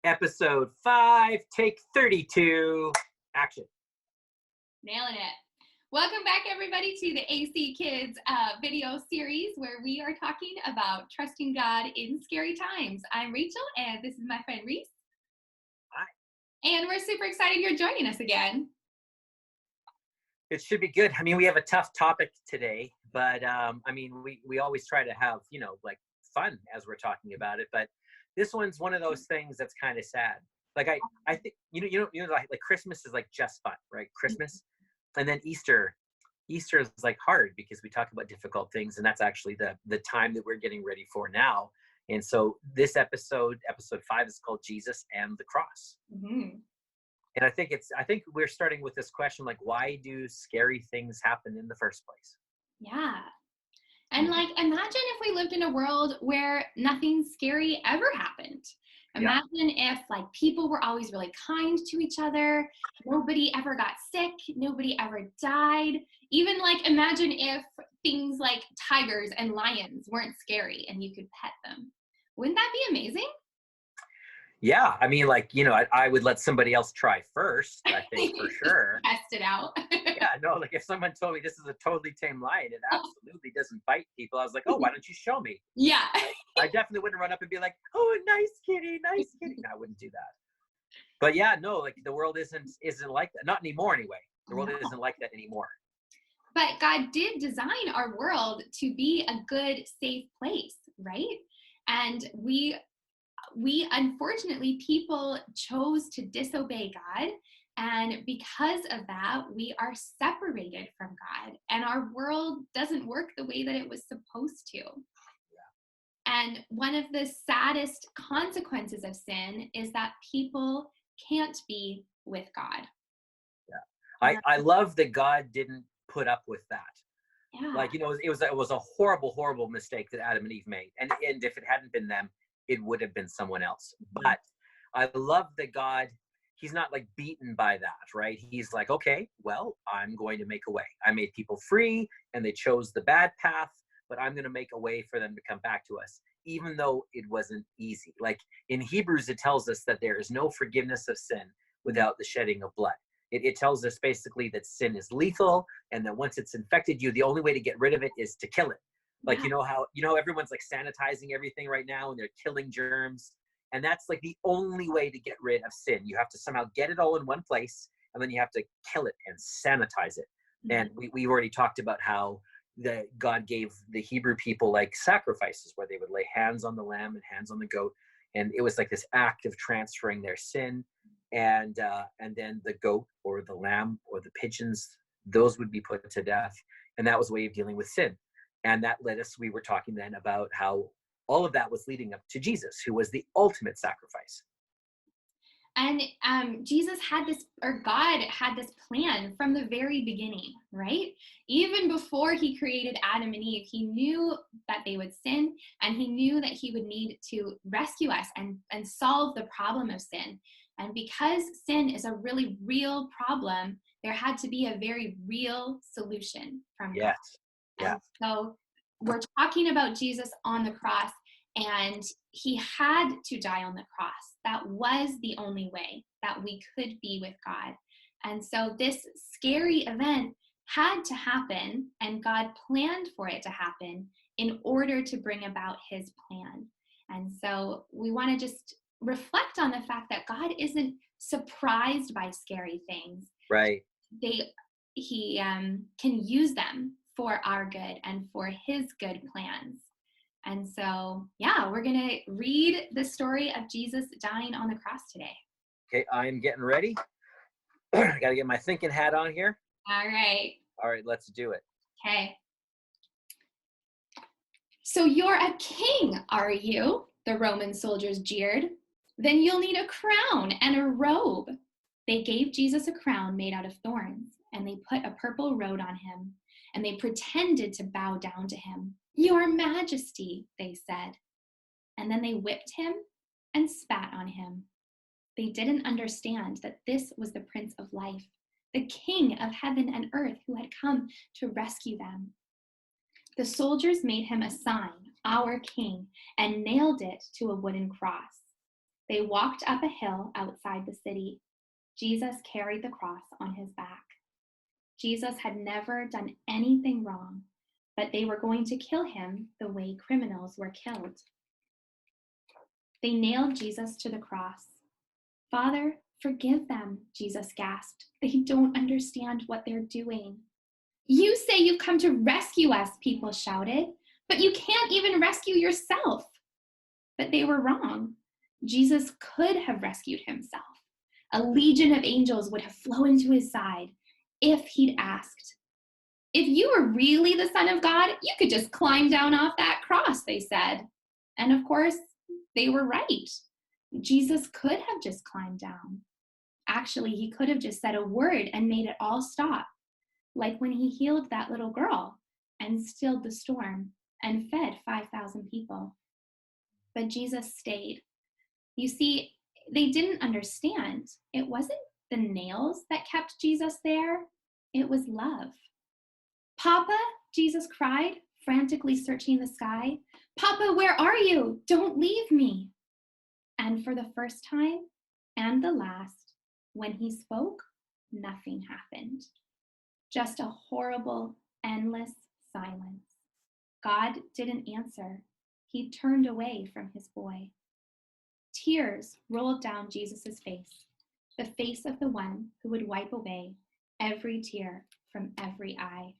Episode 5, take 32, action. Nailing it. Welcome back, everybody, to the AC Kids video series where we are talking about trusting God in scary times. I'm Rachel, and this is my friend Reese. Hi. And we're super excited you're joining us again. It should be good. I mean, we have a tough topic today, but we always try to have, like fun as we're talking about it. But this one's one of those things that's kind of sad. Like I think, like Christmas is like just fun, right? Christmas. And then Easter is like hard because we talk about difficult things, and that's actually the time that we're getting ready for now. And so this episode 5 is called Jesus and the Cross. Mm-hmm. And I think we're starting with this question, like, why do scary things happen in the first place? Yeah. And like, imagine if we lived in a world where nothing scary ever happened. Imagine if like people were always really kind to each other. Nobody ever got sick. Nobody ever died. Even like, imagine if things like tigers and lions weren't scary and you could pet them. Wouldn't that be amazing? Yeah, I mean, like, I would let somebody else try first, I think, for sure. Test it out. Yeah, no, like if someone told me this is a totally tame lion, it absolutely doesn't bite people, I was like, oh, why don't you show me? Yeah. I definitely wouldn't run up and be like, oh, nice kitty, nice kitty. No, I wouldn't do that. But yeah, no, like the world isn't like that. Not anymore, anyway. The world isn't like that anymore. But God did design our world to be a good, safe place, right? And we unfortunately, people chose to disobey God. And because of that, we are separated from God. And our world doesn't work the way that it was supposed to. Yeah. And one of the saddest consequences of sin is that people can't be with God. Yeah. I love that God didn't put up with that. Yeah. Like, it was a horrible, horrible mistake that Adam and Eve made. And if it hadn't been them, it would have been someone else. But I love that God, he's not like beaten by that, right? He's like, okay, well, I'm going to make a way. I made people free and they chose the bad path, but I'm going to make a way for them to come back to us, even though it wasn't easy. Like in Hebrews, it tells us that there is no forgiveness of sin without the shedding of blood. It tells us basically that sin is lethal, and that once it's infected you, the only way to get rid of it is to kill it. Like, you know how everyone's like sanitizing everything right now and they're killing germs. And that's like the only way to get rid of sin. You have to somehow get it all in one place, and then you have to kill it and sanitize it. And we already talked about how God gave the Hebrew people like sacrifices where they would lay hands on the lamb and hands on the goat. And it was like this act of transferring their sin. And then the goat or the lamb or the pigeons, those would be put to death. And that was a way of dealing with sin. And that led us, we were talking then about how all of that was leading up to Jesus, who was the ultimate sacrifice. And Jesus had this, or God had this plan from the very beginning, right? Even before he created Adam and Eve, he knew that they would sin, and he knew that he would need to rescue us and solve the problem of sin. And because sin is a really real problem, there had to be a very real solution from God. Yes. Yeah. And so we're talking about Jesus on the cross, and he had to die on the cross. That was the only way that we could be with God. And so this scary event had to happen, and God planned for it to happen in order to bring about his plan. And so we want to just reflect on the fact that God isn't surprised by scary things. Right. He can use them for our good and for his good plans. And so, yeah, we're going to read the story of Jesus dying on the cross today. Okay, I'm getting ready. I got to get my thinking hat on here. All right, let's do it. Okay. So you're a king, are you? The Roman soldiers jeered. Then you'll need a crown and a robe. They gave Jesus a crown made out of thorns, and they put a purple robe on him, and they pretended to bow down to him. Your Majesty, they said. And then they whipped him and spat on him. They didn't understand that this was the Prince of Life, the King of heaven and earth who had come to rescue them. The soldiers made him a sign, our King, and nailed it to a wooden cross. They walked up a hill outside the city. Jesus carried the cross on his back. Jesus had never done anything wrong, but they were going to kill him the way criminals were killed. They nailed Jesus to the cross. "Father, forgive them," Jesus gasped. "They don't understand what they're doing." "You say you've come to rescue us," people shouted, "but you can't even rescue yourself." But they were wrong. Jesus could have rescued himself. A legion of angels would have flown to his side if he'd asked. "If you were really the Son of God, you could just climb down off that cross," they said. And of course, they were right. Jesus could have just climbed down. Actually, he could have just said a word and made it all stop, like when he healed that little girl and stilled the storm and fed 5,000 people. But Jesus stayed. You see, they didn't understand. It wasn't the nails that kept Jesus there, it was love. "Papa," Jesus cried, frantically searching the sky. "Papa, where are you? Don't leave me." And for the first time and the last, when he spoke, nothing happened. Just a horrible, endless silence. God didn't answer. He turned away from his boy. Tears rolled down Jesus' face, the face of the one who would wipe away every tear from every eye.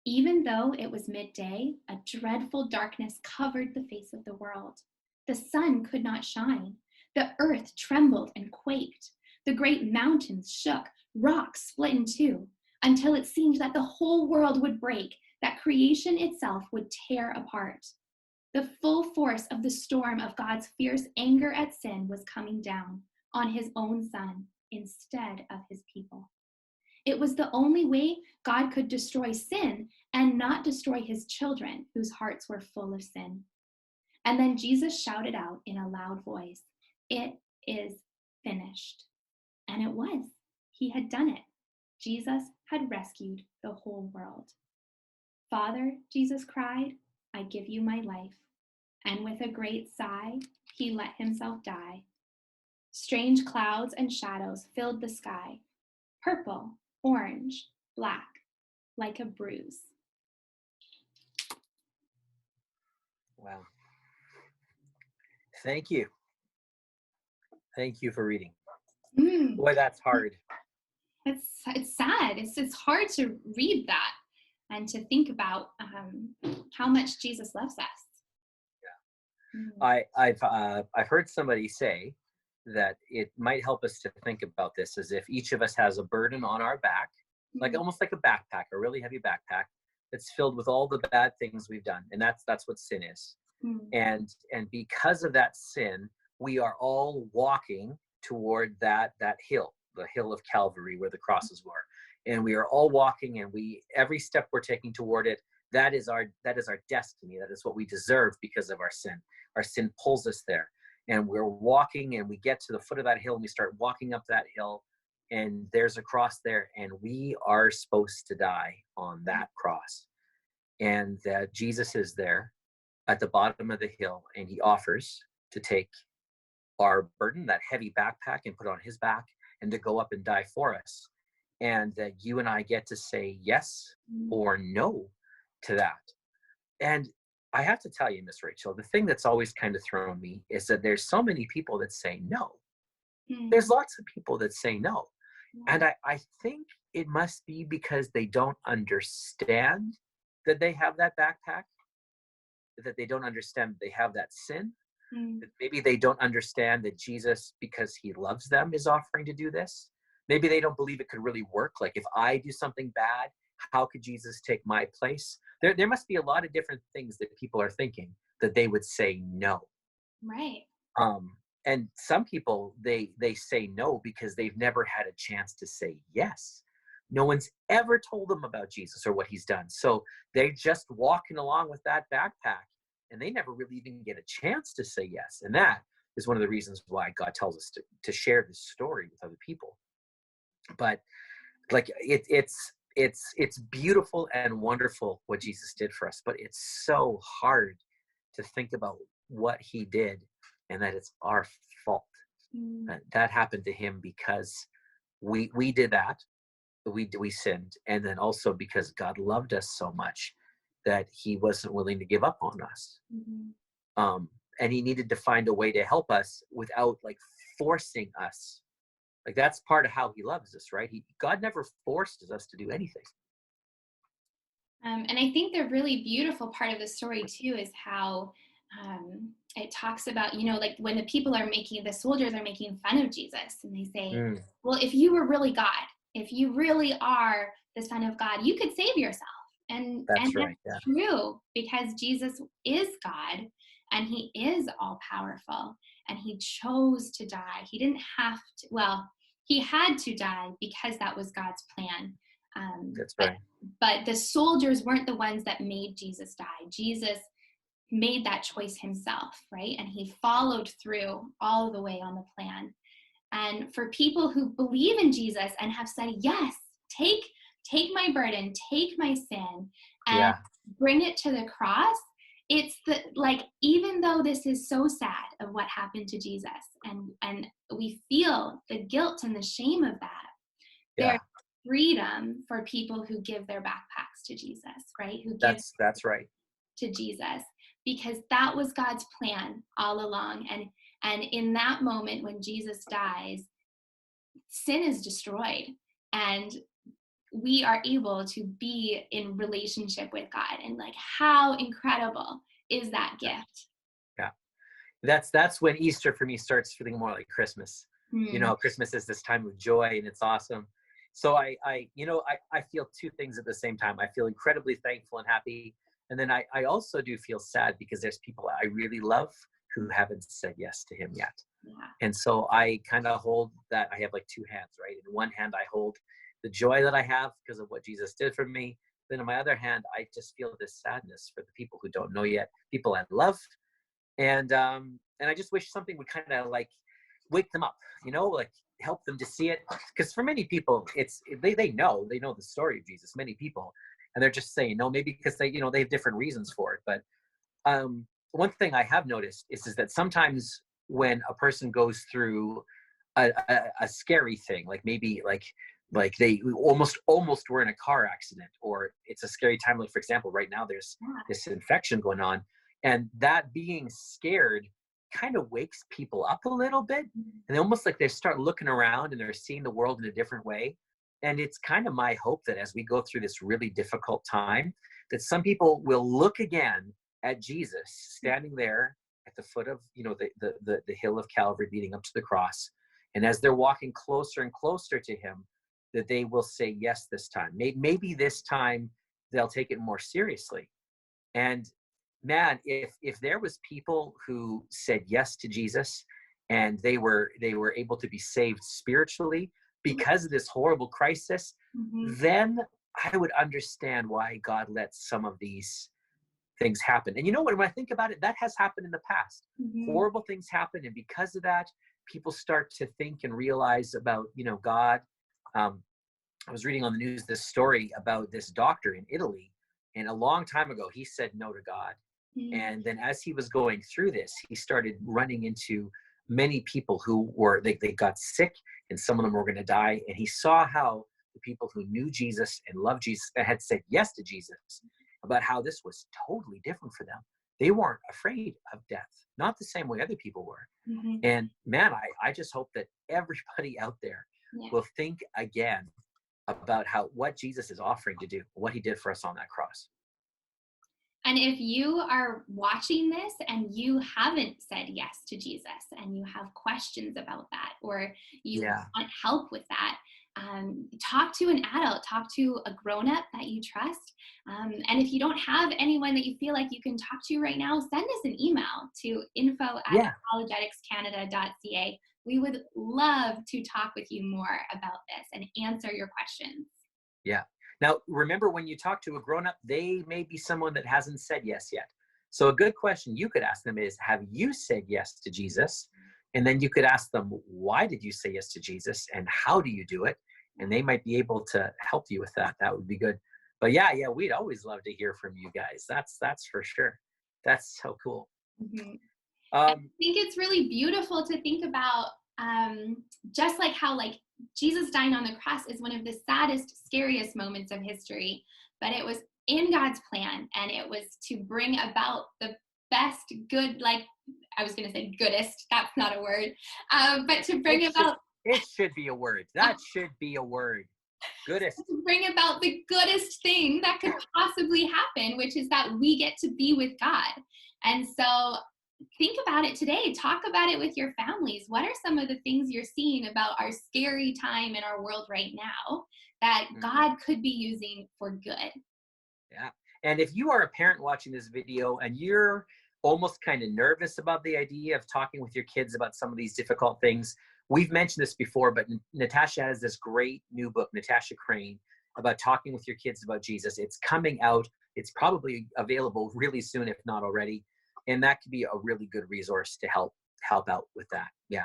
Even though it was midday, a dreadful darkness covered the face of the world. The sun could not shine. The earth trembled and quaked. The great mountains shook, rocks split in two, until it seemed that the whole world would break, that creation itself would tear apart. The full force of the storm of God's fierce anger at sin was coming down on his own Son instead of his people. It was the only way God could destroy sin and not destroy his children whose hearts were full of sin. And then Jesus shouted out in a loud voice, "It is finished." And it was. He had done it. Jesus had rescued the whole world. "Father," Jesus cried, "I give you my life." And with a great sigh, he let himself die. Strange clouds and shadows filled the sky, purple, orange, black, like a bruise. Wow. Thank you. Thank you for reading. Boy, that's hard. It's sad. It's hard to read that and to think about how much Jesus loves us. Yeah. I've heard somebody say that it might help us to think about this as if each of us has a burden on our back, like almost like a backpack, a really heavy backpack that's filled with all the bad things we've done, and that's what sin is. And because of that sin, we are all walking toward that hill, the hill of Calvary where the crosses were, and we are all walking, and every step we're taking toward it, that is our destiny. That is what we deserve because of our sin. Our sin pulls us there, and we're walking, and we get to the foot of that hill, and we start walking up that hill, and there's a cross there, and we are supposed to die on that cross, and that Jesus is there at the bottom of the hill, and he offers to take our burden, that heavy backpack, and put it on his back, and to go up and die for us. And that you and I get to say yes or no to that. And I have to tell you, Miss Rachel, the thing that's always kind of thrown me is that there's so many people that say no. There's lots of people that say no. And I think it must be because they don't understand that they have that backpack, that they don't understand they have that sin. That maybe they don't understand that Jesus, because he loves them, is offering to do this. Maybe they don't believe it could really work. Like, if I do something bad, how could Jesus take my place? There must be a lot of different things that people are thinking that they would say no. Right. And some people, they say no because they've never had a chance to say yes. No one's ever told them about Jesus or what he's done. So they're just walking along with that backpack, and they never really even get a chance to say yes. And that is one of the reasons why God tells us to share this story with other people. But like it's beautiful and wonderful what Jesus did for us, but it's so hard to think about what he did and that it's our fault. Mm. That happened to him because we did that. We sinned, and then also because God loved us so much that he wasn't willing to give up on us. Mhm. And he needed to find a way to help us without like forcing us. Like that's part of how he loves us, right? God never forced us to do anything. And I think the really beautiful part of the story too is how it talks about, like when the soldiers are making fun of Jesus, and they say, Mm, well, if you were really God, if you really are the Son of God, you could save yourself. And that's that's right. Yeah. true, because Jesus is God and he is all powerful, and he chose to die. He didn't have to, well, he had to die because that was God's plan. That's But right. the soldiers weren't the ones that made Jesus die. Jesus made that choice himself, right? And he followed through all the way on the plan. And for people who believe in Jesus and have said, yes, take my burden, take my sin, and Yeah. bring it to the cross, it's even though this is so sad of what happened to Jesus, and we feel the guilt and the shame of that, there's Yeah. freedom for people who give their backpacks to Jesus, right? Who give That's right. to Jesus, because that was God's plan all along. And in that moment when Jesus dies, sin is destroyed, and we are able to be in relationship with God. And like, how incredible is that gift? Yeah. That's when Easter for me starts feeling more like Christmas. Hmm. Christmas is this time of joy, and it's awesome. So I feel two things at the same time. I feel incredibly thankful and happy. And then I also do feel sad because there's people I really love who haven't said yes to him yet. Yeah. And so I kind of hold that. I have like two hands, right? In one hand, I hold the joy that I have because of what Jesus did for me. Then in my other hand, I just feel this sadness for the people who don't know yet, people I love. And I just wish something would kind of like wake them up, like help them to see it. Because for many people, they know the story of Jesus, many people, and they're just saying no, maybe because they have different reasons for it. But one thing I have noticed is that sometimes when a person goes through a scary thing, like maybe like they almost were in a car accident, or it's a scary time, like for example right now there's this infection going on, and that being scared kind of wakes people up a little bit, and they almost like they start looking around and they're seeing the world in a different way. And it's kind of my hope that as we go through this really difficult time, that some people will look again at Jesus standing there at the foot of the hill of Calvary leading up to the cross, and as they're walking closer and closer to him, that they will say yes this time. Maybe this time they'll take it more seriously. And man, if there was people who said yes to Jesus and they were able to be saved spiritually because of this horrible crisis, Mm-hmm. then I would understand why God lets some of these things happen. And you know what, when I think about it, that has happened in the past. Mm-hmm. Horrible things happen, and because of that, people start to think and realize about God. I was reading on the news this story about this doctor in Italy, and a long time ago he said no to God. Mm-hmm. And then as he was going through this, he started running into many people who were they got sick, and some of them were going to die. And he saw how the people who knew Jesus and loved Jesus and had said yes to Jesus, about how this was totally different for them. They weren't afraid of death, not the same way other people were. Mm-hmm. And man, I just hope that everybody out there will think again about what Jesus is offering to do, what he did for us on that cross. And if you are watching this and you haven't said yes to Jesus, and you have questions about that, or you want help with that, talk to an adult, talk to a grown-up that you trust. And if you don't have anyone that you feel like you can talk to right now, send us an email to info@apologeticscanada.ca. We would love to talk with you more about this and answer your questions. Yeah. Now, remember, when you talk to a grown-up, they may be someone that hasn't said yes yet. So a good question you could ask them is, have you said yes to Jesus? And then you could ask them, why did you say yes to Jesus? And how do you do it? And they might be able to help you with that. That would be good. But yeah, we'd always love to hear from you guys. That's for sure. That's so cool. Mm-hmm. I Um, think it's really beautiful to think about, just like how like Jesus dying on the cross is one of the saddest, scariest moments of history, but it was in God's plan, and it was to bring about the best good, like I was going to say goodest, that's not a word, but to it bring should about it should be a word. That should be a word. Goodest. bring about the goodest thing that could possibly happen, which is that we get to be with God. And so think about it today. Talk about it with your families. What are some of the things you're seeing about our scary time in our world right now that God could be using for good? Yeah. And if you are a parent watching this video and you're almost kind of nervous about the idea of talking with your kids about some of these difficult things, we've mentioned this before, but Natasha has this great new book, Natasha Crain, about talking with your kids about Jesus. It's coming out. It's probably available really soon, if not already. And that could be a really good resource to help out with that. Yeah.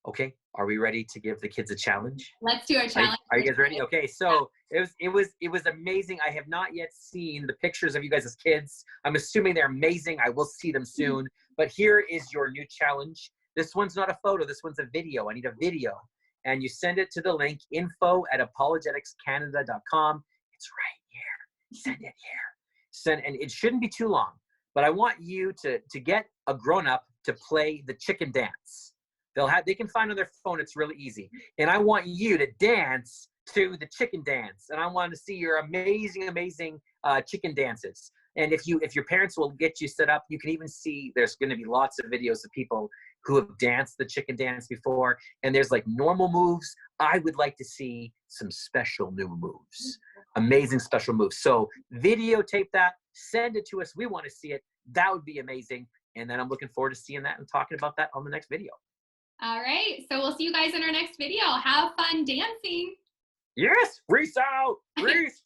Okay. Are we ready to give the kids a challenge? Let's do our challenge. Are you guys ready? Okay, so it was amazing. I have not yet seen the pictures of you guys as kids. I'm assuming they're amazing. I will see them soon. But here is your new challenge. This one's not a photo. This one's a video. I need a video. And you send it to the link info@apologeticscanada.com. It's right here. Send it here. And it shouldn't be too long. But I want you to get a grown-up to play the chicken dance. They can find on their phone. It's really easy. And I want you to dance to the chicken dance. And I want to see your amazing chicken dances. And if your parents will get you set up, you can even see there's going to be lots of videos of people who have danced the chicken dance before. And there's like normal moves. I would like to see some special new moves, amazing special moves. So videotape that, send it to us. We want to see it. That would be amazing. And then I'm looking forward to seeing that and talking about that on the next video. All right. So we'll see you guys in our next video. Have fun dancing. Yes. Reese out. Reese.